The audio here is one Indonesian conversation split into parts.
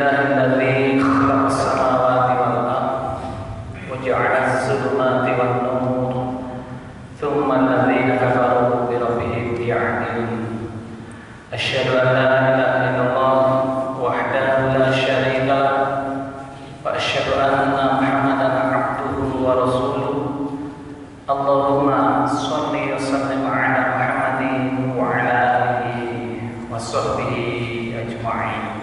Alhamdulillahilladzi khalaqas samawati wal ardh wa ja'ala az-zulumati wan nur thumma alladhina kafaru bi rabbihim ya'dilun. Asyhadu an la ilaha illallah wahdahu la syarika lah wa asyhadu anna Muhammadan abduhu wa rasuluh. Allahumma shalli wa sallim ala Muhammadin wa ala alihi wa sahbihi ajma'in.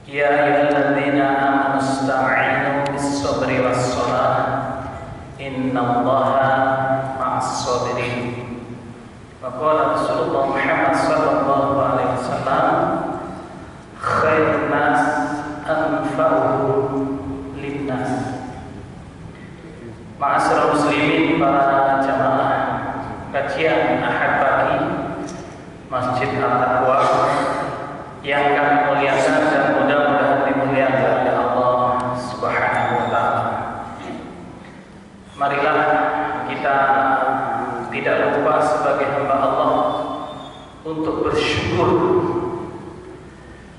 Ya ayyuhalladzina amanu ista'inu bis-sabri was-salah innallaha ma'as-sabirin. Wa qala Rasulullah Muhammad sallallahu alaihi wasallam khairun nas anfa'uhum linnas. Ma'asyiral muslimin, para jamaah kajian Ahad pagi Masjid Al-Taqwa yang kami muliakan dan mudah-mudahan dimuliakan oleh Allah Subhanahu wa taala. Marilah kita tidak lupa sebagai hamba Allah untuk bersyukur.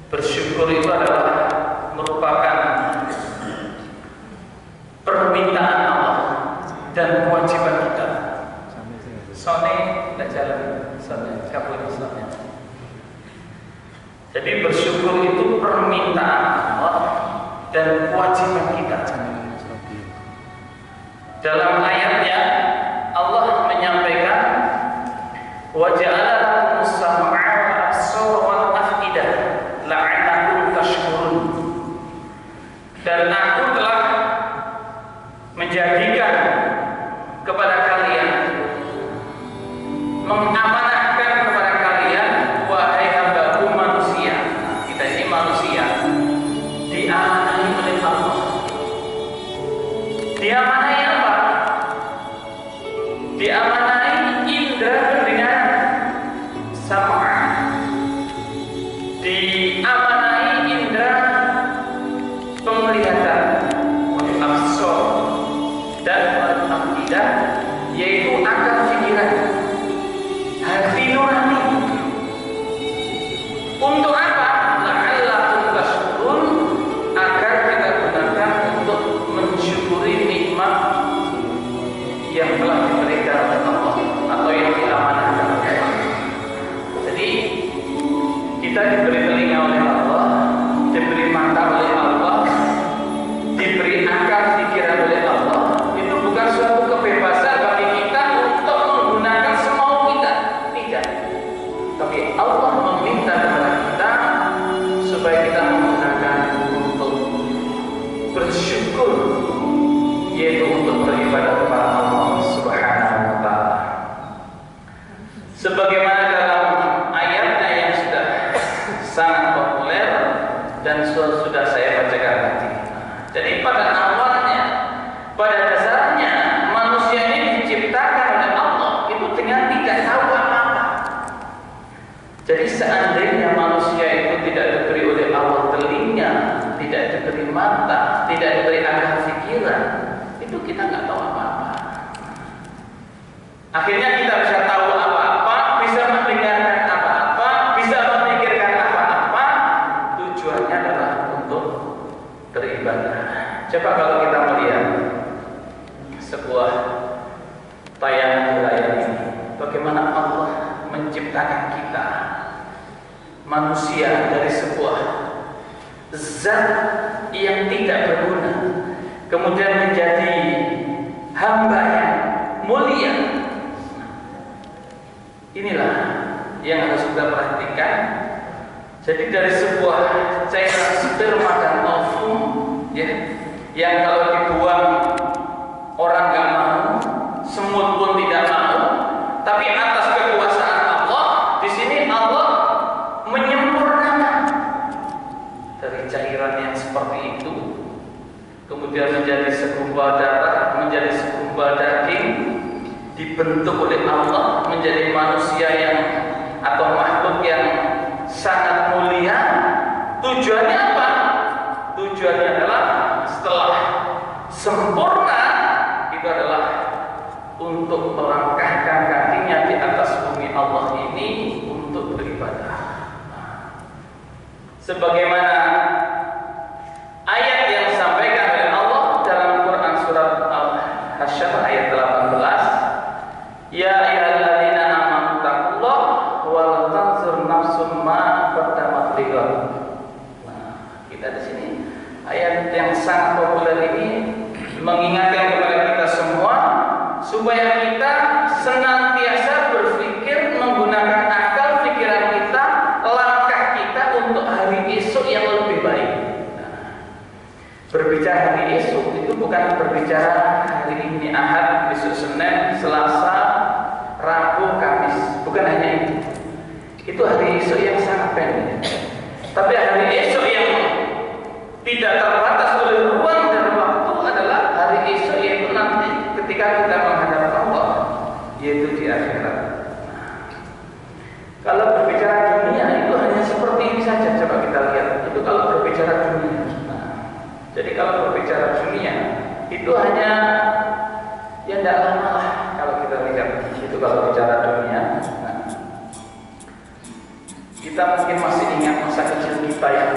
Bersyukur itu adalah merupakan permintaan Allah dan kewajiban kita. Sone tidak jalan, sone kabur Islamnya. Jadi bersyukur itu permintaan Allah dan kewajiban kita. Dalam ayatnya Allah menyampaikan wa ja'ala lakumus sam'a wal absara wal af'idah la'allakum tashkurun. Dan aku telah menjadikan kepada kalian, mengamanahkan kepada kalian, wahai hamba manusia. Kita ini manusia diamanai oleh Allah. Diamanai apa? Diamanai indera dengan sama. Diamanai indera penglihatan, absor, dan al-aqidah, yaitu akal pikiran, hati nurani. Untuk apa? La'allakum tashkurun, agar kita gunakan untuk mensyukuri nikmat yang telah diberikan oleh Allah atau yang diamanahkan oleh Allah. Jadi kita diberi telinga oleh Allah, diberi mata oleh Allah, diberi akal pikiran oleh Allah. Itu bukan suatu kebebasan bagi kita untuk menggunakan semau kita, tidak. Tapi Allah meminta kepada kita supaya kita menggunakan untuk bersyukur, yaitu untuk beribadah kepada Allah Subhanahu wa taala. Sebagaimana dalam ayatnya yang sudah sangat populer dan sudah saya bacakan tadi. Jadi pada awalnya, pada dasarnya manusia ini diciptakan oleh Allah itu dengan tidak tahu apa-apa. Jadi seandainya manusia itu tidak diberi oleh Allah telinga, tidak diberi mata, tidak diberi akal pikiran, itu kita nggak tahu apa-apa. Akhirnya kita bisa tahu apa-apa, bisa mendengarkan apa-apa, bisa memikirkan apa-apa. Tujuannya adalah untuk beribadah. Coba kalau kita melihat sebuah tayangan di layar ini, bagaimana Allah menciptakan kita manusia dari sebuah zat yang tidak berguna, kemudian menjadi hamba yang mulia. Inilah yang harus kita perhatikan. Jadi dari sebuah cairan sperma dan ovum, ya, yang kalau dibuang orang nggak mau, semut pun tidak mau, tapi atas kekuasaan Allah, di sini Allah menyempurnakan dari cairan yang seperti itu, kemudian menjadi segumpal darah, menjadi segumpal daging, dibentuk oleh Allah menjadi manusia yang atau makhluk yang sangat mulia. Tujuannya apa? Tujuannya adalah setelah sempurna itu adalah untuk melangkahkan kakinya di atas bumi Allah ini untuk beribadah. sebagaimana ayat yang disampaikan oleh Allah dalam Quran surat Al-Hasyr ayat 18, ya ayyuhalladzina amanu taqullaha wal tanzur nafsum ma qaddamat lighad. Nah, kita di sini ayat yang sangat populer ini mengingatkan kepada kita semua supaya kita senantiasa berpikir menggunakan akal pikiran kita, langkah kita untuk hari esok yang lebih baik. Berbicara hari esok itu bukan berbicara hari ini Ahad, besok Senin, Selasa, Rabu, Kamis. Bukan hanya itu. Itu hari esok yang sangat pendek. Tapi hari esok yang tidak terbatas oleh ruang dan waktu adalah hari esok, yaitu nanti ketika kita menghadap Allah, yaitu di akhirat. Kalau berbicara dunia itu hanya seperti ini saja. Coba kita lihat. Itu kalau berbicara dunia. Jadi kalau berbicara dunia itu hanya ya tidak lama lah kalau kita lihat itu kalau bicara dunia. Nah, kita mungkin masih ingat masa kecil kita yang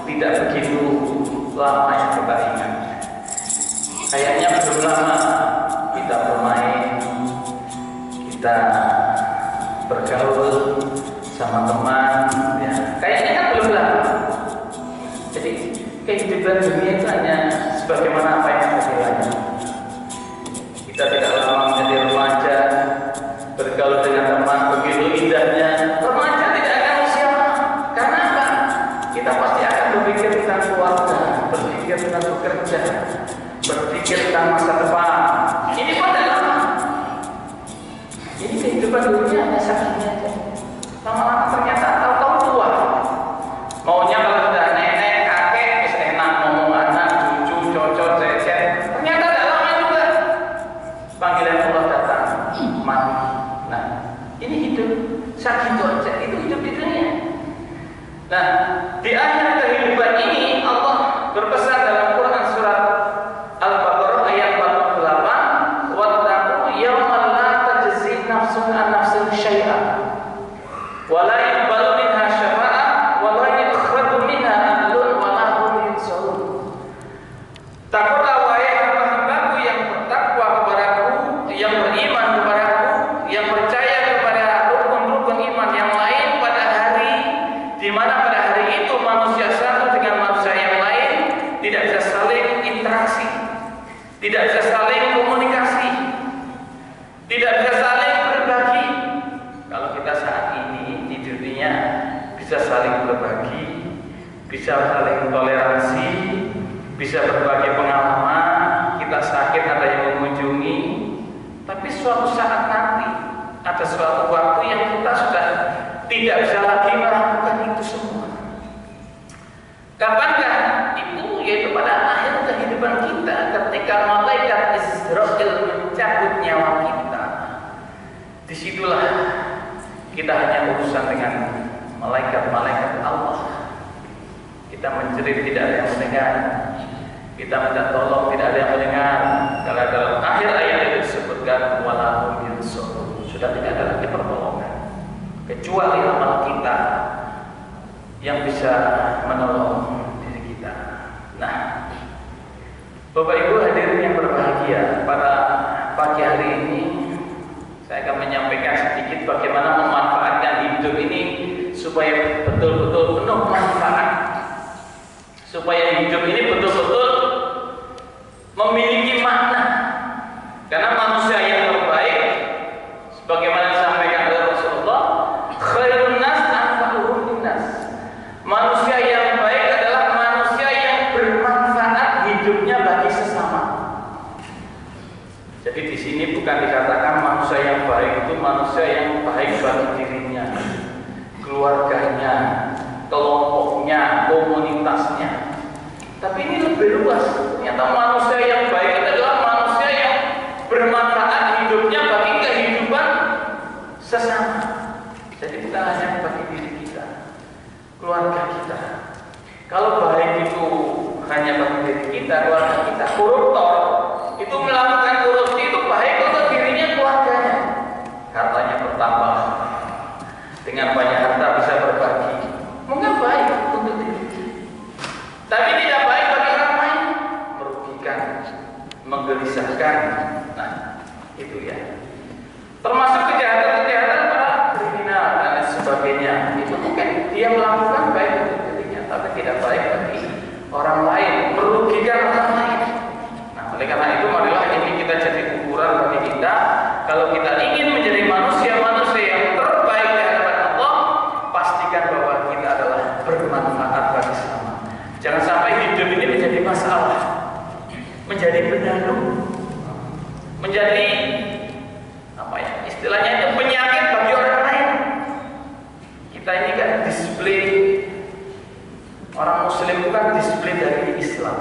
tidak begitu lama yang kita ingat. Kayaknya belum lama kita bermain, kita bergaul sama teman, ya. Kayaknya kan belum lama. Jadi kehidupan dunia itu hanya sebagaimana apa yang kita lihat. Kita tidak lama menjadi remaja, bergaul dengan teman, begitu indahnya. Remaja tidak akan usia lama. Karena apa? Kita pasti akan berpikir tentang keluarga, berpikir tentang bekerja, berpikir tentang masa depan. Ini pun tidak lama. Ini kehidupan dunia hanya sakitnya aja. Lama-lama ternyata tahu-tahu tua. Maunya kalau sudah nenek, kakek, bisa enak ngomong anak, cucu, cocok, cecet. Ternyata tidak lama juga panggilan Allah datang, mati. Nah, ini hidup sakit aja. Itu hidup di dunia. Nah, di akhir kehidupan ini Allah berpesan dalam Quran surat Al-Baqarah ayat 48, wattaqu yawman la tajzi nafsun an nafsin syai'an wa la yuqbalu minha syafa'ah wa la yukhraju minha 'adlun wa la hum yunsarun. Takutlah wahai hamba-hambaku yang bertakwa kepadaku, yang beriman kepadaku, yang percaya kepada rukun-rukun iman yang lain pada hari di mana pada hari itu manusia satu dengan manusia yang lain tidak bisa saling interaksi, tidak bisa saling komunikasi, tidak bisa saling berbagi. Kalau kita saat ini di dunia bisa saling berbagi, bisa saling toleransi, bisa berbagi pengalaman, kita sakit ada yang mengunjungi, tapi suatu saat nanti ada suatu waktu yang kita sudah tidak bisa lagi melakukan itu semua. Kapankah itu? Yaitu pada akhir kehidupan kita, ketika malaikat Israfil mencabut nyawa kita. Disitulah kita hanya urusan dengan malaikat-malaikat Allah. Kita menjerit tidak ada yang mendengar, kita minta tolong tidak ada yang mendengar. Karena dalam akhir ayat itu disebutkan walahum yunsarun, sudah tidak ada lagi pertolongan kecuali amal kita yang bisa menolong diri kita. Nah, Bapak Ibu hadirin yang berbahagia, pada pagi hari ini saya akan menyampaikan sedikit bagaimana memanfaatkan hidup ini supaya betul-betul penuh manfaat, supaya hidup ini betul-betul memiliki makna. Karena manusia yang terbaik, sebagaimana disampaikan oleh Rasulullah, khairun nas anfa'uhum linnas. Manusia yang baik adalah manusia yang bermanfaat hidupnya bagi sesama. Jadi di sini bukan dikatakan manusia yang baik itu manusia yang baik bagi dirinya, keluarganya, kelompoknya, komunitasnya. Tapi ini lebih luas. Ternyata manusia yang baik adalah manusia yang bermanfaat hidupnya bagi kehidupan sesama. Jadi bukan hanya bagi diri kita, keluarga kita. Kalau baik itu hanya bagi diri kita, keluarga kita, koruptor itu melakukan korupsi itu baik untuk dirinya, keluarganya. Hartanya bertambah, dengan banyak harta bisa berbagi, mungkin baik untuk diri. ya. Termasuk kejahatan-kejahatan para kriminal dan lain sebagainya. Itu mungkin dia melakukan baik untuk dirinya, tapi tidak baik bagi orang lain, merugikan orang lain. Nah, oleh karena itu marilah ini kita jadi ukuran bagi kita. Kalau kita ingin menjadi manusia-manusia yang terbaik di hadapan Allah, pastikan bahwa kita adalah bermanfaat bagi sesama. Jangan sampai hidup ini menjadi masalah, menjadi benalu, menjadi apa ya, istilahnya itu penyakit bagi orang lain. Kita ini kan display, orang Muslim itu kan display dari Islam.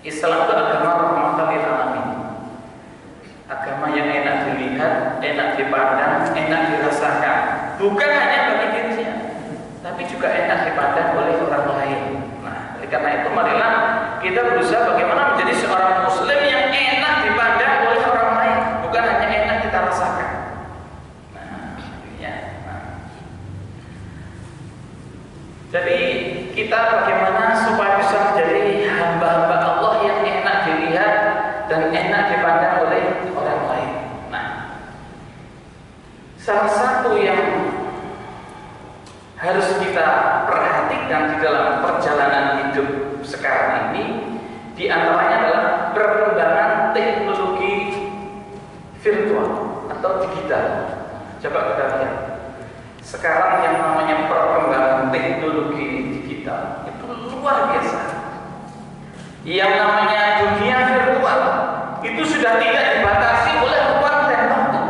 Islam itu agama rahmatan lil alamin. Agama yang enak dilihat, enak dipandang, enak dirasakan. Bukan hanya bagi dirinya, tapi juga enak dipandang oleh orang lain. Nah, oleh karena itu marilah kita berusaha bagaimana menjadi seorang Muslim yang enak dipandang oleh orang lain, bukan hanya enak kita rasakan. Nah, ya. Jadi kita bagaimana supaya bisa menjadi hamba-hamba Allah yang enak dilihat dan enak dipandang oleh orang lain. Nah, salah satu yang harus kita perhatikan di dalam perjalanan hidup sekarang ini, di antaranya adalah perkembangan teknologi virtual atau digital. Coba kita lihat. Sekarang yang namanya perkembangan teknologi digital itu luar biasa. Yang namanya dunia virtual itu sudah tidak dibatasi oleh ruang dan waktu.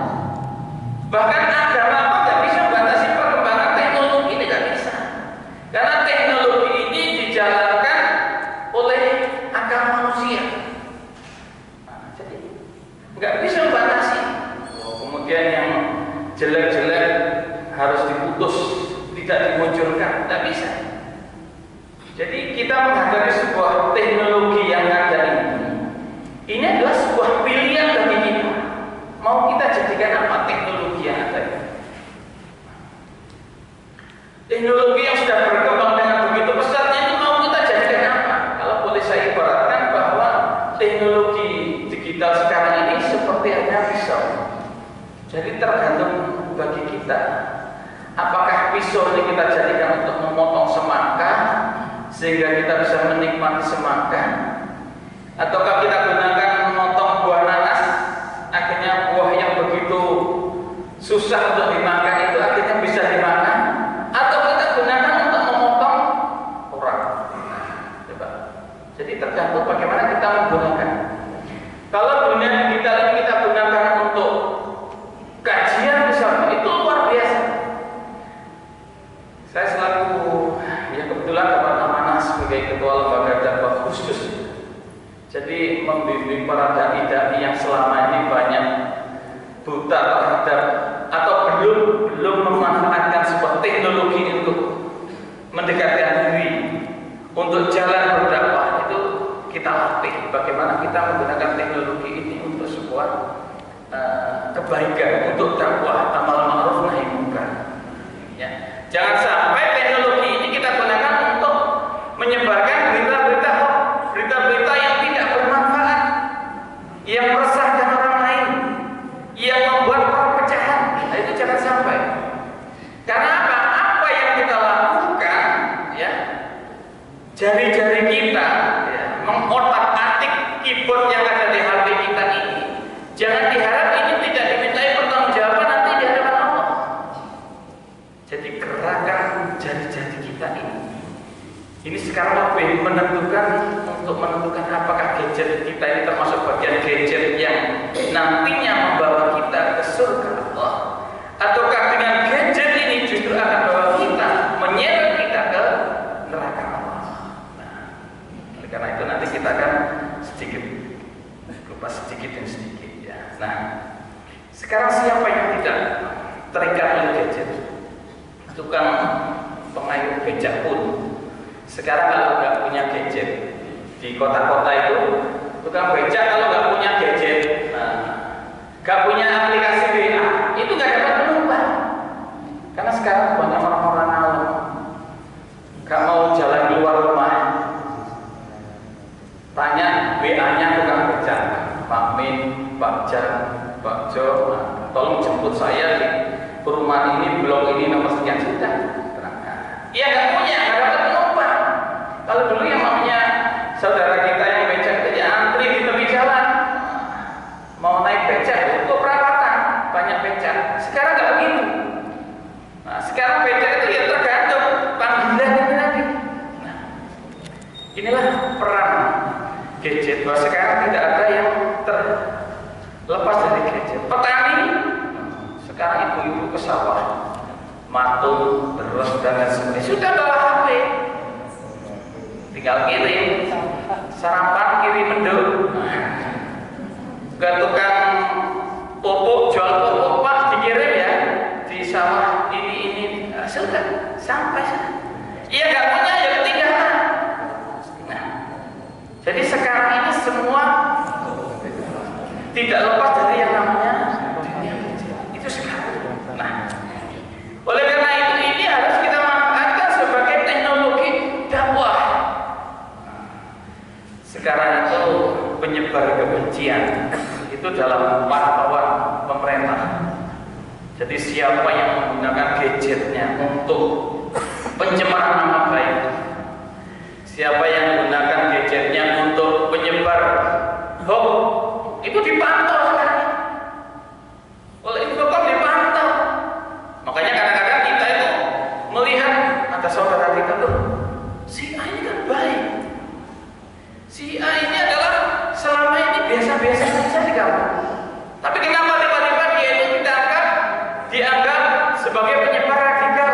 Bahkan agama pun tidak bisa membatasi perkembangan teknologi, tidak bisa. Karena teknologi ini dijalankan oleh akal manusia. Nah, jadi nggak bisa membatasi. Kemudian yang jelek-jelek harus diputus, tidak dimunculkan, tidak bisa. Jadi kita menghadapi sebuah teknologi yang ada ini adalah sebuah pilihan bagi kita. Mau kita jadikan apa teknologi yang ada ini? Teknologi yang sudah berkembang dengan begitu pesatnya itu mau kita jadikan apa? Kalau boleh saya ibaratkan bahwa teknologi digital sekarang ini seperti hanya pisau. Jadi tergantung bagi kita. Apakah pisau ini kita jadikan untuk memotong semangka sehingga kita bisa menikmati semangka, ataukah kita gunakan memotong buah nanas, akhirnya buah yang begitu susah untuk dimakan itu akhirnya bisa dimakan, atau kita gunakan untuk memotong orang. Coba. Jadi tergantung bagaimana kita menggunakan. Kalau dunia digital ini kita gunakan untuk kajian misalnya, itu luar biasa. Saya selaku ya kebetulan dapat amanah sebagai ketua lembaga dakwah khusus. Jadi membimbing para dai-dai yang selama ini banyak buta terhadap atau belum memanfaatkan sebuah teknologi untuk mendekatkan diri untuk jalan berdakwah, itu kita latih bagaimana kita menggunakan teknologi ini untuk sebuah kebaikan, untuk dakwah amal ma'ruf nahi munkar. Ya. Jangan sampai teknologi ini kita gunakan untuk menyebarkan berita-berita hoax, berita-berita yang tidak bermanfaat, yang meresahkan orang lain, yang membuat perpecahan. Nah, itu jangan sampai. Karena apa? Apa yang kita lakukan, ya, jari-jari kita, ya, mengotak-atik keyboard yang ada di HP kita ini. Jangan diharap ini tidak dimintai pertanggungjawaban nanti di hadapan Allah. Jadi gerakan jari-jari kita ini sekarang lebih menentukan untuk menentukan apakah gadget kita ini termasuk bagian gadget yang nantinya membawa kita ke surga Allah, ataukah dengan gadget ini justru akan membawa kita, menyeret kita ke neraka Allah. Nah, oleh karena itu nanti kita akan sedikit kupas sedikit dan sedikit. Nah, sekarang siapa yang tidak terikat oleh gadget? Tukang pengayuh becak pun sekarang kalau nggak punya gadget di kota-kota itu, tukang becak kalau nggak punya gadget, nggak punya aplikasi WA, itu nggak dapat penumpang. Karena sekarang banyak orang-orang alam nggak mau jalan keluar rumah, tanya WA-nya tukang becak, Pak Min, Pak Jan, Pak Jo, tolong jemput saya di perumahan ini, blok ini, nomor sekian, sudah berangkat. Iya nggak punya, nggak dapat penumpang. Kalau dulu yang namanya saudara kita yang becak itu ya antri di tepi jalan, mau naik becak itu perawatan, banyak becak. Sekarang nggak begitu. Nah, sekarang becak itu ya tergantung panggilannya nanti. Nah, inilah peran gadget. Bahwa sekarang tidak ada yang terlepas dari gadget. Petani sekarang ibu-ibu ke sawah, matung, terus dan lain sebagainya sudah bawa HP, tinggal kirim sarapan, kirim mendung, ke tukang pupuk, jual pupuk, Pak dikirim ya di sawah ini, nah, sudah sampai sudah. Iya nggak punya ya ketinggalan. Nah, jadi sekarang ini semua tidak lepas dari yang namanya dunia itu sekarang. Nah, oleh karena itu ini harus kita manfaatkan sebagai teknologi dakwah. Sekarang itu penyebar kebencian itu dalam pantauan pemerintah. Jadi siapa yang menggunakan gadgetnya untuk pencemaran nama baik, siapa yang menggunakan gadgetnya untuk penyebar hoax, itu dipantau sekarang. Oleh itu kok dipantau. Makanya kadang-kadang kita itu melihat ada saudara kita tuh, si A ini kan baik, si A ini adalah selama ini biasa-biasa saja di kampung. Tapi kenapa tiba-tiba dia itu dianggap sebagai penyebar radikal?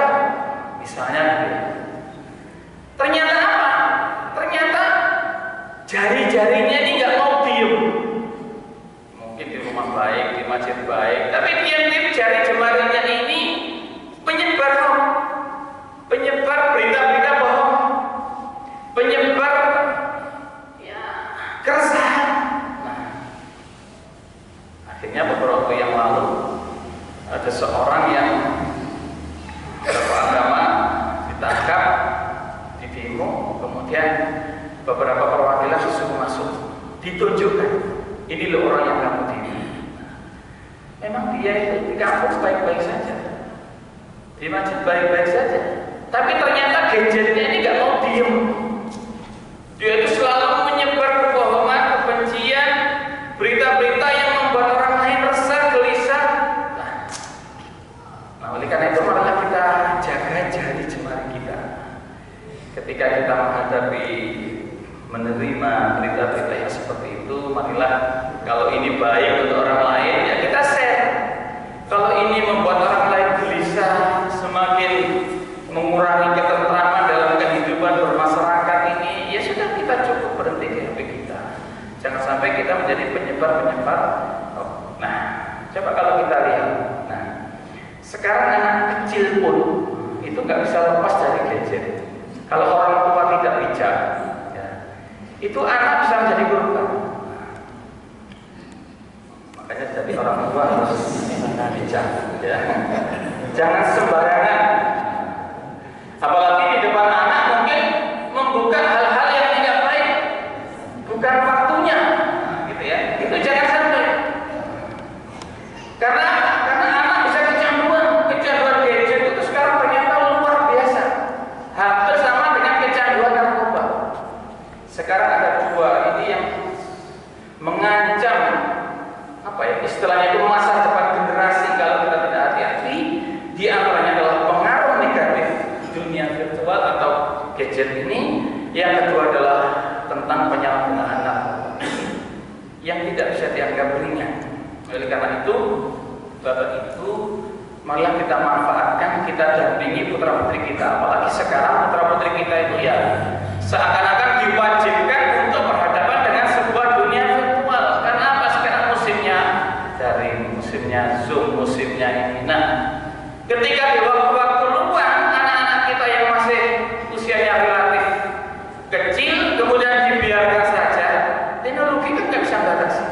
Misalnya, ternyata apa? Ternyata jari-jarinya ini nggak mau diem. Mungkin di rumah baik, di masjid baik, tapi diam-diam jari jemarinya ini penyebar hoax, penyebar berita-berita bohong, penyebar ya keresahan. Nah, akhirnya beberapa waktu yang lalu ada seorang yang beragama ditangkap di demo, kemudian beberapa perwakilan disuruh masuk, ditunjukkan ini loh orang yang kamu demo. Memang dia itu di kampus baik-baik saja, di masjid baik-baik saja, tapi ternyata gadgetnya ini nggak mau diem. Dia itu selalu menyebar kebohongan, kebencian, berita-berita yang membuat orang lain resah, gelisah. Nah, oleh karena itu marilah kita jaga jari jemari kita. Ketika kita menghadapi menerima berita-berita yang seperti itu, marilah kalau ini baik untuk orang lain ya kita share. Kalau ini membuat orang lain gelisah, semakin mengurangi ketentraman dalam kehidupan bermasyarakat ini, ya sudah kita cukup berhenti di HP kita. Jangan sampai kita menjadi penyebar-penyebar. Nah, coba kalau kita lihat, nah sekarang anak kecil pun itu nggak bisa lepas dari gadget. Kalau orang tua tidak bijak, ya, itu anak bisa menjadi korban. Makanya jadi orang tua harus bijak, ya. Jangan sembarangan. Apalagi di depan anak mungkin membuka hal-hal yang tidak baik, bukan waktunya, gitu ya. Itu jangan sampai. Karena anak bisa kecanduan gadget itu sekarang ternyata luar biasa. Hampir sama dengan kecanduan narkoba. Sekarang ada dua ini yang mengancam apa ya istilahnya itu masa depan generasi kalau kita tidak hati-hati. Di antaranya adalah pengaruh negatif dunia virtual atau gadget ini. Yang kedua adalah tentang penyalahgunaan narkoba yang tidak bisa dianggap ringan. Oleh karena itu, Bapak Ibu, marilah kita manfaatkan, kita dampingi putra putri kita. Apalagi sekarang putra putri kita itu ya seakan-akan diwajibkan untuk berhadapan dengan sebuah dunia virtual. Karena apa? Sekarang musimnya daring, musimnya Zoom, musimnya ini. Nah, ketika di waktu-waktu luang anak-anak kita yang masih usianya relatif kecil kemudian dibiarkan saja, teknologi kan nggak bisa batasi.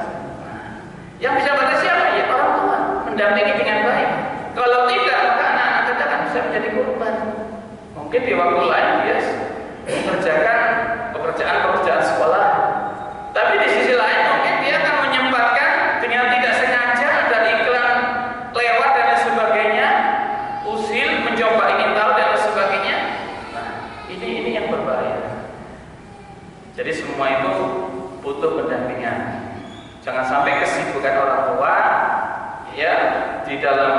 Yang bisa batasi apa ya? Orang tua mendampingi dengan baik. Kalau tidak, maka anak-anak kita kan bisa menjadi korban. Mungkin di waktu lain dia mengerjakan pekerjaan sekolah, tapi di sisi lain mungkin dia akan menyempatkan dengan tidak sengaja untuk pendampingan. Jangan sampai kesibukan orang tua ya di dalam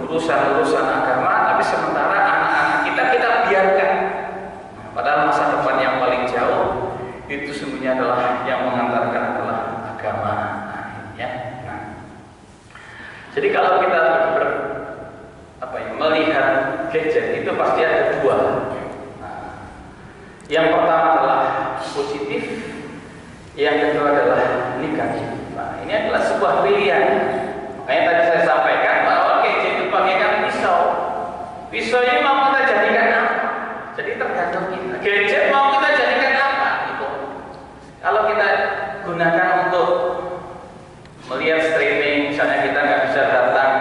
urusan-urusan agama, tapi sementara anak-anak kita biarkan. Padahal masa depan yang paling jauh itu sesungguhnya adalah yang mengantarkan adalah agama. Jadi kalau kita melihat gadget itu pasti ada dua. Yang pertama adalah positif, yang kedua adalah negatif. Ini adalah sebuah pilihan. Makanya tadi saya sampaikan bahwa gadget itu bagaikan pisau. Pisau ini mau kita jadikan apa? Jadi tergantung kita. Gadget mau kita jadikan apa? Itu. Kalau kita gunakan untuk melihat streaming, misalnya kita nggak bisa datang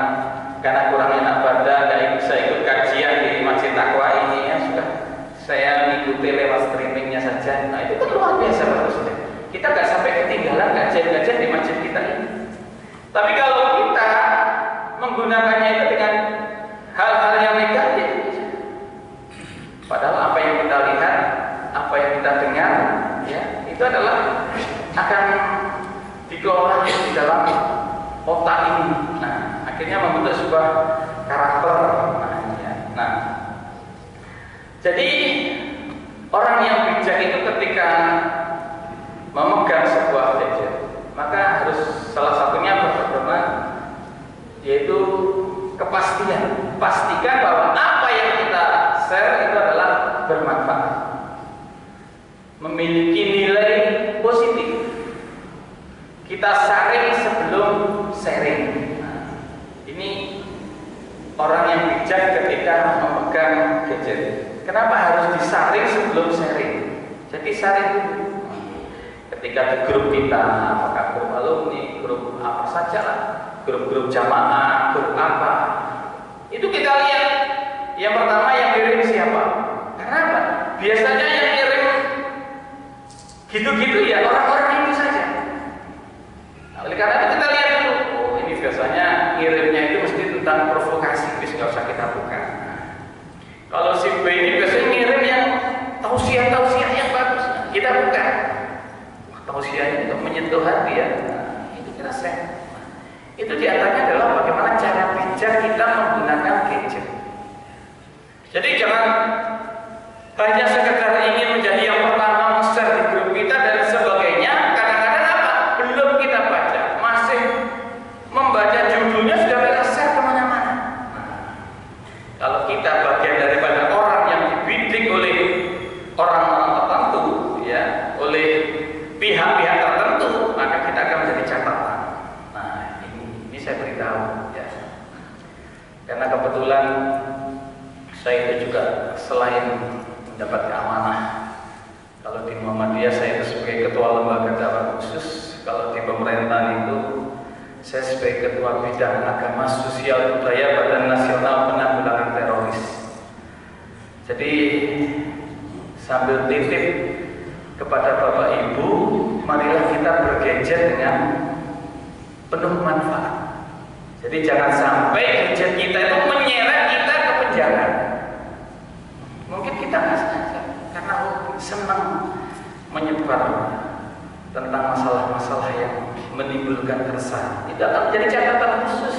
karena kurang enak badan, nggak bisa ikut kajian di Masjid Taqwa ini ya sudah, saya mengikuti lewat streamingnya saja. Nah itu kan luar biasa bagusnya. Kita nggak sampai ketinggalan kajian-kajian di masjid kita ini. Tapi kalau kita menggunakannya itu dengan hal-hal yang negatif, padahal apa yang kita lihat, apa yang kita dengar, ya itu adalah akan dikelola di dalam otak ini. Nah, akhirnya membentuk sebuah karakter. Nah, jadi orang yang bijak itu ketika memegang sebuah gadget, maka harus salah satunya berpedoman, yaitu kepastian. Pastikan bahwa apa yang kita share itu adalah bermanfaat, memiliki nilai positif. Kita saring sebelum sharing. Nah, ini orang yang bijak ketika memegang gadget. Kenapa harus disaring sebelum sharing? Jadi saring dulu. Ketika di grup kita, apakah grup alumni, grup apa saja lah, grup-grup jamaah, grup apa, itu kita lihat. Yang pertama yang kirim siapa? Kenapa? Biasanya yang kirim gitu-gitu ya orang-orang itu saja. Oleh karena itu kita lihat dulu, oh ini biasanya ngirimnya itu mesti tentang provokasi, bisa nggak usah kita buka. Kalau si B ini biasanya ngirim yang tausiah yang bagus, kita buka. Wah, tausiahnya itu menyentuh hati ya, itu kita share. Itu diantaranya adalah bagaimana cara bijak kita menggunakan gadget. Jadi jangan hanya sekedar ingin menjadi yang pertama share di grup kita dan sebagainya. Kadang-kadang apa? Belum kita baca, masih membaca judulnya sudah kita share kemana-mana. Kalau kita bagian daripada orang yang dibidik oleh orang-orang tertentu, ya, oleh pihak-pihak tertentu, maka kita akan menjadi catatan. Nah, ini saya beritahu, ya. Karena kebetulan saya itu juga selain mendapat amanah, kalau di Muhammadiyah saya itu sebagai ketua lembaga dakwah khusus, kalau di pemerintahan itu saya sebagai ketua bidang agama, sosial, budaya, Badan Nasional Penanggulangan Teroris. Jadi sambil titip kepada Bapak Ibu, marilah kita bergadget dengan penuh manfaat. Jadi jangan sampai gadget kita itu menyeret kita ke penjara. Mungkin kita nggak sengaja karena senang menyebar tentang masalah-masalah yang menimbulkan keresahan. Itu akan menjadi catatan khusus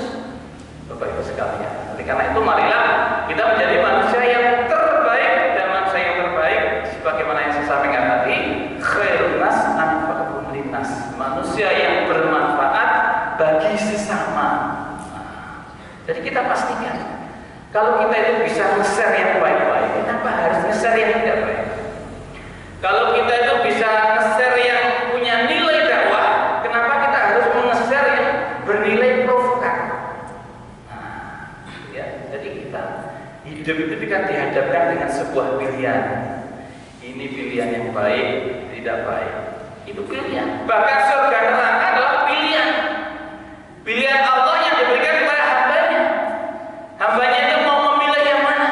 Bapak Ibu sekalian. Oleh karena itu marilah kita menjadi manusia yang terbaik, dan manusia yang terbaik sebagaimana yang saya sampaikan tadi, khairun nas anfa'uhum linnas, manusia yang bermanfaat bagi sesama. Jadi kita pastikan kalau kita itu bisa nge-share yang baik-baik, kenapa harus nge-share yang tidak baik? Kalau kita itu bisa nge-share yang punya nilai dakwah, kenapa kita harus nge-share yang bernilai provokatif? Nah, ya, jadi kita hidup itu kan dihadapkan dengan sebuah pilihan. Ini pilihan yang baik, tidak baik. Itu pilihan. Bahkan surga neraka adalah pilihan. Pilihan Allah yang diberikan kepada hambanya. Hambanya itu mau memilih yang mana?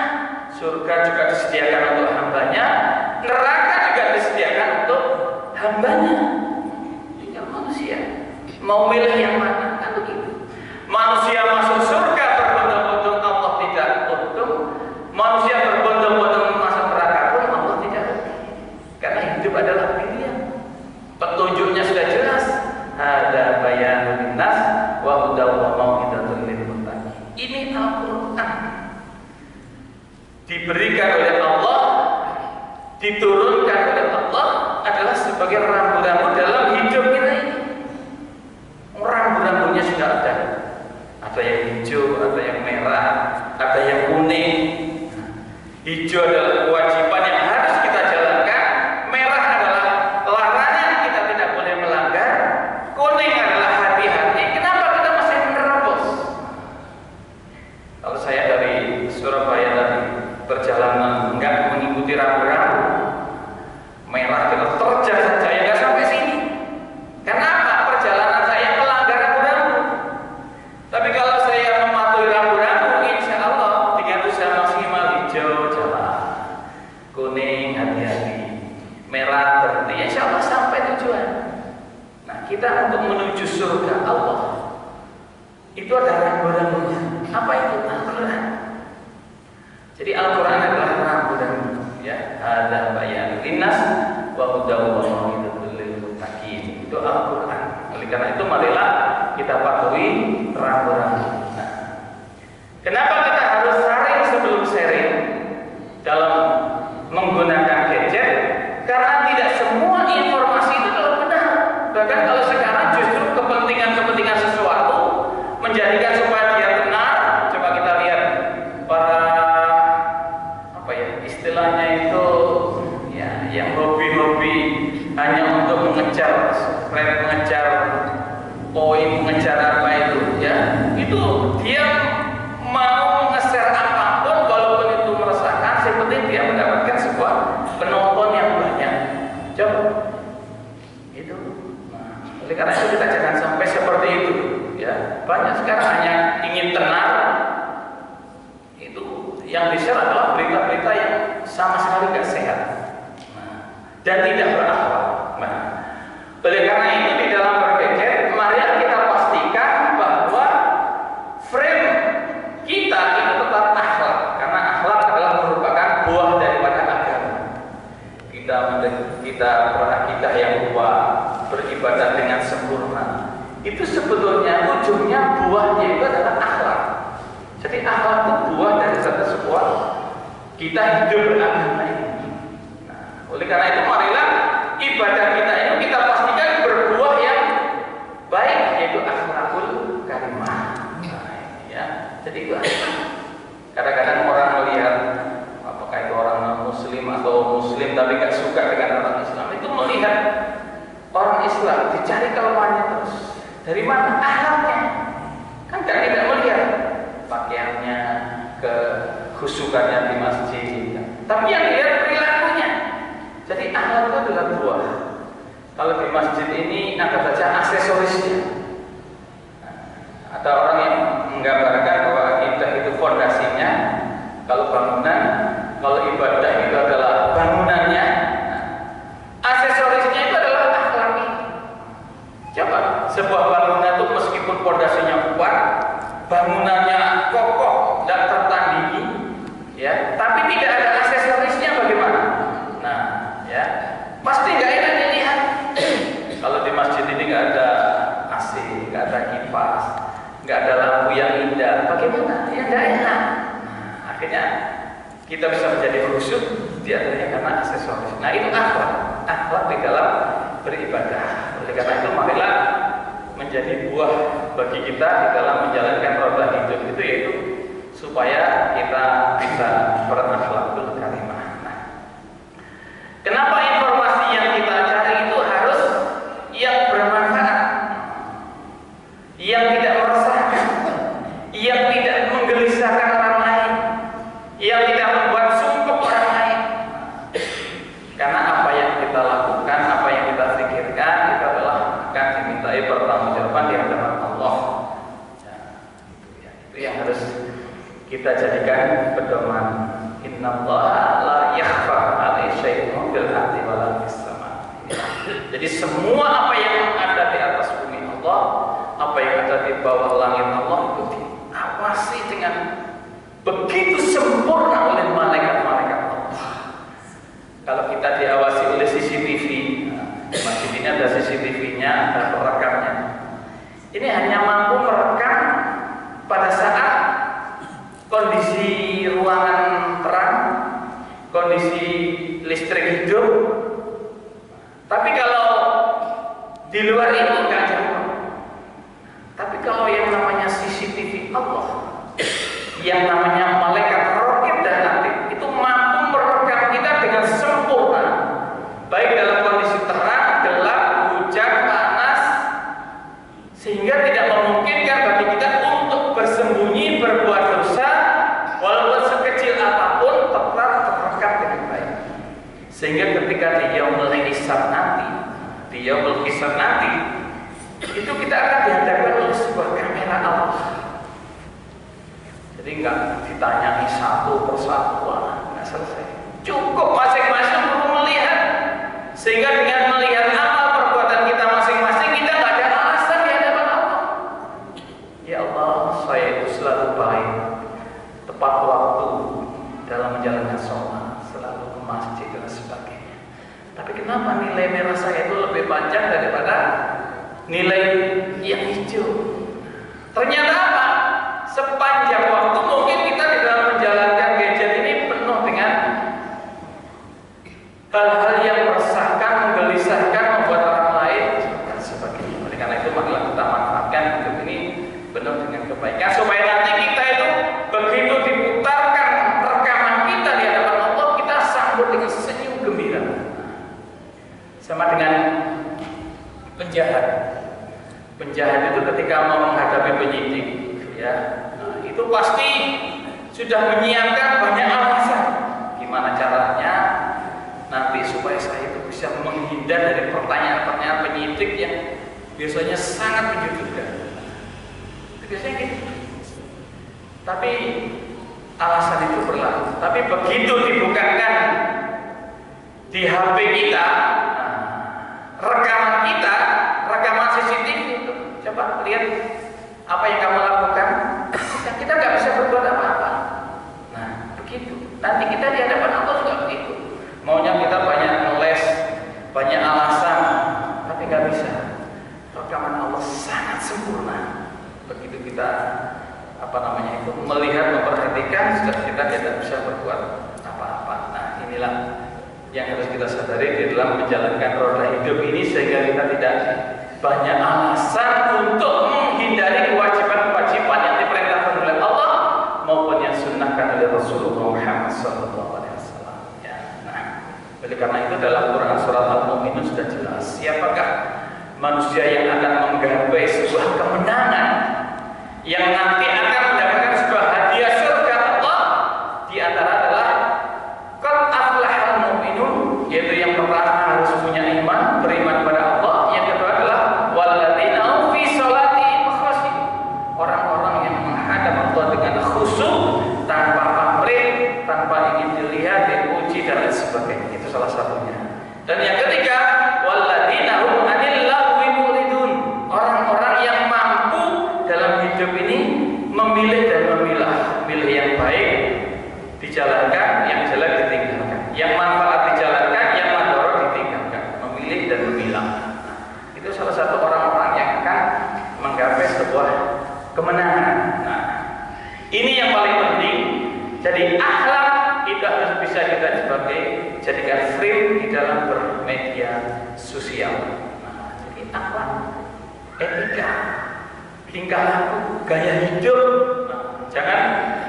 Surga juga disediakan untuk hambanya, neraka juga disediakan untuk hambanya. Tinggal manusia mau milih yang mana, kan begitu. Manusia masuk surga berbondong-bondong, Allah tidak untung. Manusia berbondong-bondong masuk neraka pun Allah tidak untung. Karena hidup adalah pilihan. Petunjuknya sudah jelas. Ini Al-Quran diberikan oleh Allah, diturunkan oleh Allah, adalah sebagai rambu-rambu dalam hidup kita ini. Rambu-rambunya sudah ada. Ada yang hijau, ada yang merah, ada yang kuning. Hijau adalah kewajiban yang harus kita jalankan, merah adalah larangan, kita tidak boleh melanggar, kuning adalah hati-hati. Kenapa kita masih menerobos? Kalau saya dari Surabaya tadi perjalanan enggak mengikuti rambu-rambu, merah kita terjang saja ya nggak sampai sini. Kenapa? Perjalanan saya melanggar rambu-rambu. Tapi kalau saya mematuhi rambu-rambu, insya Allah dengan usaha maksimal, hijau jalan, kuning hati-hati, merah berhenti, insya Allah sampai tujuan. Nah, kita untuk menuju surga Allah itu ada rambu-rambunya. Apa itu? Al-Quran. Jadi Al-Quran adalah rambu-rambu, ya. Ada bayan linnas wa hudaw wa mau'izatul lil muttaqin. Itu Al-Quran. Oleh karena itu marilah kita patuhi rambu-rambu. Nah, kenapa kita harus sharing sebelum sharing dalam menggunakan gadget? Karena tidak semua informasi itu adalah benar. Bahkan kalau sekarang justru kepentingan sesuatu menjadikan supaya dia benar. Coba kita lihat para istilahnya itu ya, yang hobi-hobi hanya untuk mengejar spread, mengejar poin, mengejar apa itu ya, itu dia mau nge-share apapun walaupun itu meresahkan, yang penting dia mendapatkan sebuah penonton yang banyak. Coba itu. Nah, oleh karena itu kita jangan sampai seperti itu ya. Banyak sekarang hanya ingin tenar, itu yang di-share adalah berita-berita yang sama sekali tidak sehat, dan tidak berakhlak. Nah, oleh karena itu di dalam bergadget, mari kita pastikan bahwa frame kita itu tetap akhlak, karena akhlak adalah merupakan buah daripada agama. Kita yang kuat, beribadah dengan sempurna, itu sebetulnya ujungnya buahnya itu adalah akhlak. Jadi akhlak itu buah dari satu sebuah kita hidup beragama ini. Nah, oleh karena itu marilah ibadah kita ini kita pastikan berbuah yang baik, yaitu akhlakul karimah. Nah, ya. Jadi itu kadang-kadang orang melihat apakah itu orang non-muslim atau muslim tapi gak suka dengan orang Islam, itu melihat orang Islam dicari kelemahannya terus. Dari mana? Akhlaknya. Kan tidak melihat pakaiannya, kekhusyukannya di masjid, tapi yang dilihat perilakunya. Jadi akhlak itu adalah buah. Kalau di masjid ini ada saja aksesorisnya. Ada orang yang menggambarkan bahwa akidah itu fondasinya, kalau bangunan, kalau ibadah itu adalah bangunannya, aksesorisnya itu adalah akhlak ini. Coba sebuah bangunan itu meskipun fondasinya kuat, bangunannya kokoh dan tertandingi, ya, tapi tidak ada aksesorisnya bagaimana? Nah, ya, pasti nggak enak dilihat. Kalau di masjid ini nggak ada AC, nggak ada kipas, nggak ada lampu yang indah, bagaimana? Ya nggak enak. Nah, akhirnya kita bisa menjadi khusyuk di antaranya karena aksesoris. Nah, itu akhlak di dalam beribadah. Oleh karena itu marilah menjadi buah bagi kita di dalam menjalankan roda hidup itu, yaitu supaya kita bisa berakhlakul karimah. Nah, kenapa informasi yang kita cari itu harus yang bermanfaat, yang tidak meresahkan, yang tidak menggelisahkan orang lain, yang tidak membuat sungguh orang lain? Karena apa yang kita lakukan, apa yang kita pikirkan, itu adalah akan dimintai pertanggungjawaban di hadapan Allah. Itu yang harus kita jadikan pedoman. Innallaha la yakhfa 'alaihi syai'un fil ardi wa la fis sama'. Jadi semua apa yang ada di atas bumi Allah, apa yang ada di bawah langit Allah, itu diawasi dengan begitu sempurna oleh malaikat-malaikat Allah. Kalau kita diawasi oleh CCTV, masjid ini ada CCTV-nya, ada perekamnya. Ini hanya mampu merekam pada saat yang namanya malaikat raqib dan atid itu mampu merekam kita dengan sempurna, baik dalam kondisi terang, gelap, hujan, panas, sehingga tidak memungkinkan bagi kita untuk bersembunyi berbuat dosa, walaupun sekecil apapun tetap terekam dengan baik. Sehingga ketika di yaumul hisab nanti, itu kita akan dihadapkan oleh sebuah kamera Allah. Jadi nggak ditanyai satu persatu, nggak selesai. Cukup masing-masing perlu melihat, sehingga dengan melihat amal perbuatan kita masing-masing, kita nggak ada alasan di hadapan Allah. Ya Allah, saya itu selalu baik, tepat waktu dalam menjalankan sholat, selalu ke masjid dan sebagainya. Tapi kenapa nilai merah saya itu lebih panjang daripada nilai yang hijau? Ternyata apa? Sepanjang waktu mungkin kita di dalam menjalankan gadget ini penuh dengan hal-hal yang meresahkan, menggelisahkan, membuat orang lain dan sebagainya. Oleh karena itu marilah kita manfaatkan hidup ini penuh dengan kebaikan, supaya nanti kita itu begitu diputarkan rekaman kita di hadapan Allah, kita sambut dengan senyum gembira. Sama dengan penjahat. Penjahat itu ketika mau menghadapi penyidik, ya, nah, itu pasti sudah menyiapkan banyak alasan. Gimana caranya nanti supaya saya itu bisa menghindar dari pertanyaan-pertanyaan penyidik yang biasanya sangat menyudutkan. Biasanya gitu. Tapi alasan itu berlaku. Tapi begitu dibukakan di HP kita, rekaman kita, rekaman CCTV itu, coba lihat apa yang kamu lakukan. Kita nggak bisa berbuat apa-apa. Nah, begitu. Nanti kita di hadapan Allah juga begitu. Maunya kita banyak ngeles, banyak alasan, tapi nggak bisa. Rekaman Allah sangat sempurna. Begitu kita melihat, memperhatikan, sudah kita tidak bisa berbuat apa-apa. Nah, inilah yang harus kita sadari di dalam menjalankan roda hidup ini, sehingga kita tidak banyak alasan untuk menghindari kewajiban-kewajiban yang diperintahkan oleh Allah maupun yang sunnahkan oleh Rasulullah Muhammad SAW. Ya, nah, oleh karena itu dalam Quran surat Al-Mu'minun sudah jelas siapakah manusia yang akan menggapai sebuah kemenangan yang nanti akan mendapatkan sebuah hadiah surga Allah. Di antara adalah qad aflahal mu'minun, yaitu yang pertama harus punya iman, beriman pada Allah. Yang kedua adalah walladzina hum fi sholatihim khashi'un, orang-orang yang menghadap Allah dengan khusyuk, tanpa pamrih, tanpa ingin dilihat, dipuji dan lain sebagainya. Itu salah satunya. Dan yang ketiga, walladzina hum 'anil lagwi muridun, orang-orang yang mampu dalam hidup ini memilih dan memilah, pilih yang baik dijalankan, yang jelek ditinggalkan, yang manfaat dijalankan, yang mandorot ditinggalkan, memilih dan memilah. Itu salah satu orang-orang yang akan menggapai sebuah kemenangan. Nah, ini yang paling penting. Jadi akhlak itu harus bisa kita jadikan frame di dalam bermedia sosial. Nah, jadi akhlak, etika, tingkah laku, gaya hidup. Nah, jangan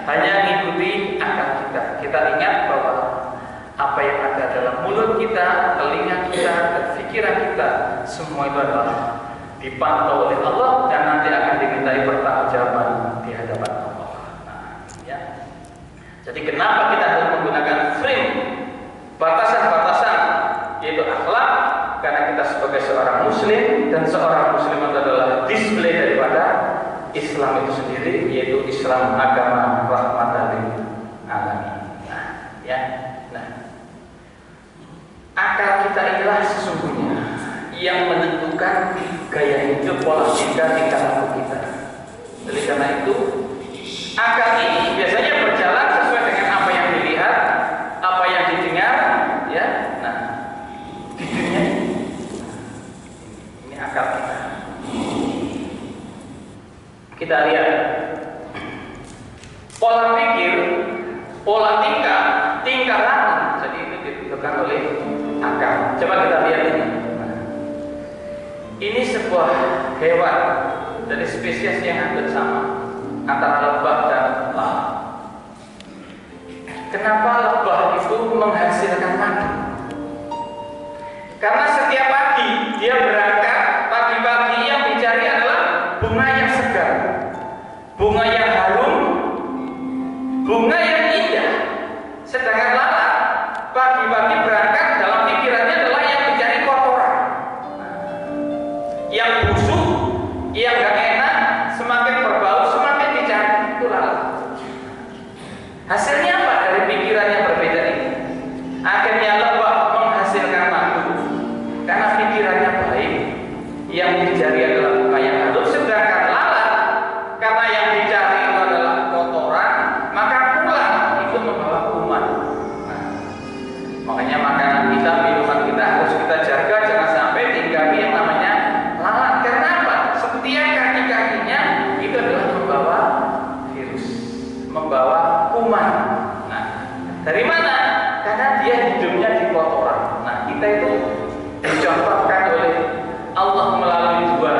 hanya mengikuti akal kita. Kita ingat bahwa apa yang ada dalam mulut kita, telinga kita, dan pikiran kita, semua itu adalah dipantau oleh Allah dan nanti akan dimintai pertanggungjawaban di hadapan Allah. Nah, ya. Jadi kenapa kita harus menggunakan frame, batasan-batasan, yaitu akhlak? Karena kita sebagai seorang muslim, dan seorang muslim itu adalah display daripada Islam itu sendiri, yaitu Islam agama rahmatan lil alamin. Nah, ya. Nah, akal kita inilah sesungguhnya yang menentukan gaya hidup, pola pikir, tingkah laku kita. Oleh karena itu, akal ini biasanya berjalan sesuai dengan apa yang dilihat, apa yang didengar, ya. Nah, di dunia ini akal kita. Kita lihat pola pikir, pola tingkah laku. Jadi itu ditentukan oleh akal. Coba kita lihat ini. Ini sebuah hewan dari spesies yang hampir sama antara lebah dan lalat. bunga yang harum, bunga yang indah. Sedangkan lalat pagi-pagi berangkat dalam pikirannya adalah yang mencari kotoran, yang busuk, yang gak enak, semakin berbau semakin dicari. Itu lalat. Hasilnya apa dari pikiran yang berbeda ini? Akhirnya lebah menghasilkan madu karena pikirannya baik, yang dicari adalah bunga yang harum. Sedangkan lalat karena yang dicari itu adalah kotoran, maka pulang itu membawa kuman. Nah, makanya makanan kita, minuman kita harus kita jaga, jangan sampai tinggali yang namanya lalat. Karena apa? Setiap kaki-kakinya itu adalah membawa virus, membawa kuman. Nah, dari mana? Karena dia hidupnya di kotoran. Nah, kita itu dicontohkan oleh Allah melalui dua